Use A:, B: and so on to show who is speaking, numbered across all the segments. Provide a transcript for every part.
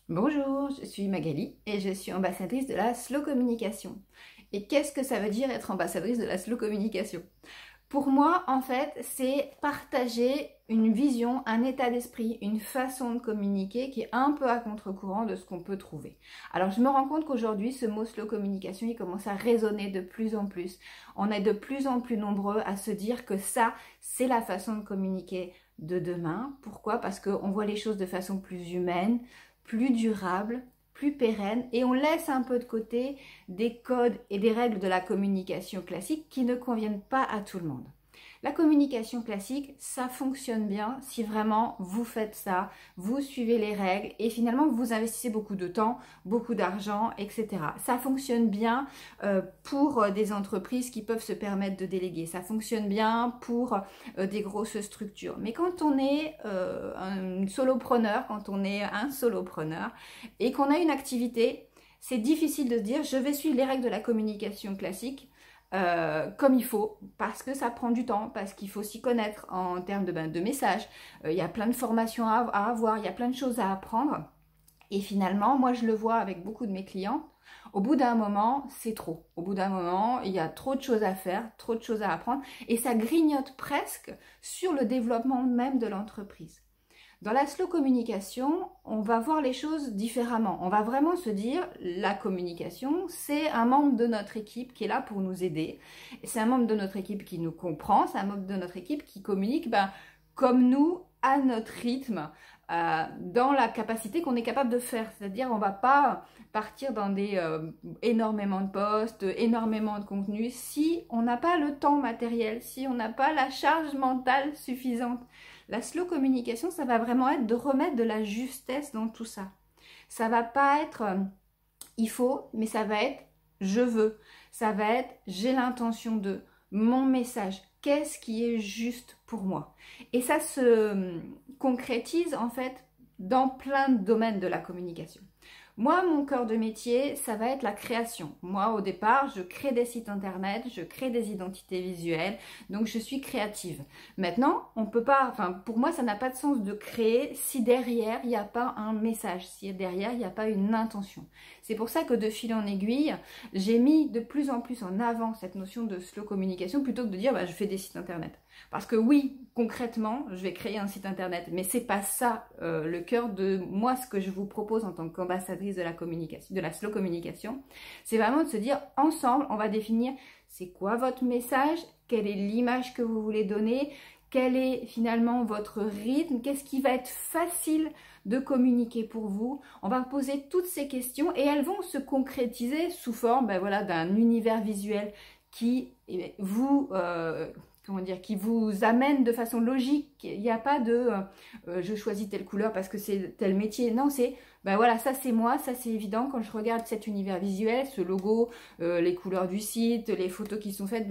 A: Bonjour, je suis Magali et je suis ambassadrice de la slow communication. Et qu'est-ce que ça veut dire être ambassadrice de la slow communication? Pour moi, en fait, c'est partager une vision, un état d'esprit, une façon de communiquer qui est un peu à contre-courant de ce qu'on peut trouver. Alors, je me rends compte qu'aujourd'hui, ce mot slow communication, il commence à résonner de plus en plus. On est de plus en plus nombreux à se dire que ça, c'est la façon de communiquer de demain. Pourquoi? Parce qu'on voit les choses de façon plus humaine, plus durable, plus pérenne, et on laisse un peu de côté des codes et des règles de la communication classique qui ne conviennent pas à tout le monde. La communication classique, ça fonctionne bien si vraiment vous faites ça, vous suivez les règles et finalement vous investissez beaucoup de temps, beaucoup d'argent, etc. Ça fonctionne bien pour des entreprises qui peuvent se permettre de déléguer. Ça fonctionne bien pour des grosses structures. Mais quand on est un solopreneur, quand on est un solopreneur et qu'on a une activité, c'est difficile de se dire je vais suivre les règles de la communication classique comme il faut, parce que ça prend du temps, parce qu'il faut s'y connaître en termes de messages. Il y a plein de formations à avoir, il y a plein de choses à apprendre. Et finalement, moi je le vois avec beaucoup de mes clients, au bout d'un moment, c'est trop. Au bout d'un moment, il y a trop de choses à faire, trop de choses à apprendre, et ça grignote presque sur le développement même de l'entreprise. Dans la slow communication, on va voir les choses différemment. On va vraiment se dire, la communication, c'est un membre de notre équipe qui est là pour nous aider. C'est un membre de notre équipe qui nous comprend, c'est un membre de notre équipe qui communique comme nous, à notre rythme, dans la capacité qu'on est capable de faire. C'est-à-dire, on ne va pas partir dans des énormément de postes, énormément de contenu, si on n'a pas le temps matériel, si on n'a pas la charge mentale suffisante. La slow communication, ça va vraiment être de remettre de la justesse dans tout ça. Ça va pas être il faut, mais ça va être je veux. Ça va être j'ai l'intention de, mon message. Qu'est-ce qui est juste pour moi? Et ça se concrétise en fait dans plein de domaines de la communication. Moi, mon cœur de métier, ça va être la création. Moi, au départ, je crée des sites internet, je crée des identités visuelles, donc je suis créative. Maintenant, on peut pas, pour moi, ça n'a pas de sens de créer si derrière, il n'y a pas un message, si derrière, il n'y a pas une intention. C'est pour ça que de fil en aiguille, j'ai mis de plus en plus en avant cette notion de slow communication plutôt que de dire je fais des sites internet. Parce que oui, concrètement, je vais créer un site internet, mais c'est pas ça le cœur de moi, ce que je vous propose en tant qu'ambassadrice de la communication, de la slow communication. C'est vraiment de se dire, ensemble, on va définir c'est quoi votre message, quelle est l'image que vous voulez donner, quel est finalement votre rythme, qu'est-ce qui va être facile de communiquer pour vous. On va poser toutes ces questions et elles vont se concrétiser sous forme d'un univers visuel qui vous... qui vous amène de façon logique. Il n'y a pas de je choisis telle couleur parce que c'est tel métier. Non, c'est ça c'est moi, ça c'est évident. Quand je regarde cet univers visuel, ce logo, les couleurs du site, les photos qui sont faites,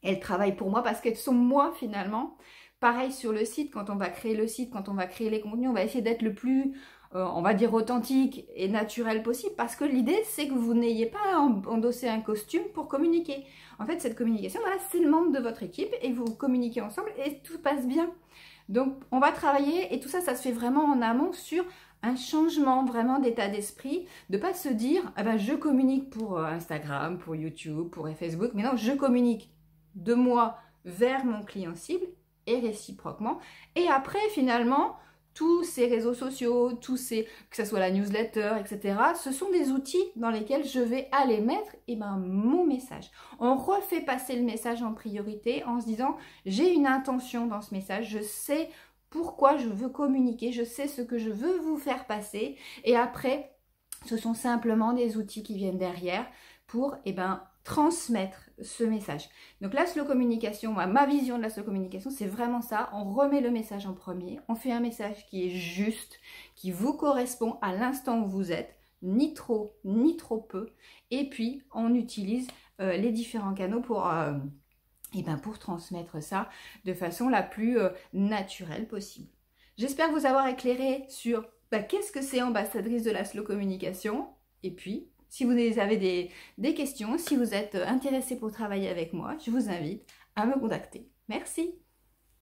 A: elles travaillent pour moi parce qu'elles sont moi finalement. Pareil sur le site, quand on va créer le site, quand on va créer les contenus, on va essayer d'être le plus on va dire authentique et naturel possible, parce que l'idée c'est que vous n'ayez pas à endosser un costume pour communiquer. En fait, cette communication, c'est le membre de votre équipe et vous communiquez ensemble et tout passe bien. Donc on va travailler et tout ça, ça se fait vraiment en amont sur un changement vraiment d'état d'esprit, de pas se dire je communique pour Instagram, pour YouTube, pour Facebook, mais non, je communique de moi vers mon client cible et réciproquement. Et après finalement, tous ces réseaux sociaux, que ce soit la newsletter, etc., ce sont des outils dans lesquels je vais aller mettre mon message. On refait passer le message en priorité en se disant, j'ai une intention dans ce message, je sais pourquoi je veux communiquer, je sais ce que je veux vous faire passer, et après, ce sont simplement des outils qui viennent derrière pour transmettre ce message. Donc la slow communication, ma vision de la slow communication, c'est vraiment ça. On remet le message en premier, on fait un message qui est juste, qui vous correspond à l'instant où vous êtes, ni trop peu, et puis on utilise les différents canaux pour transmettre ça de façon la plus naturelle possible. J'espère vous avoir éclairé sur qu'est-ce que c'est ambassadrice de la slow communication, et puis si vous avez des questions, si vous êtes intéressé pour travailler avec moi, je vous invite à me contacter. Merci.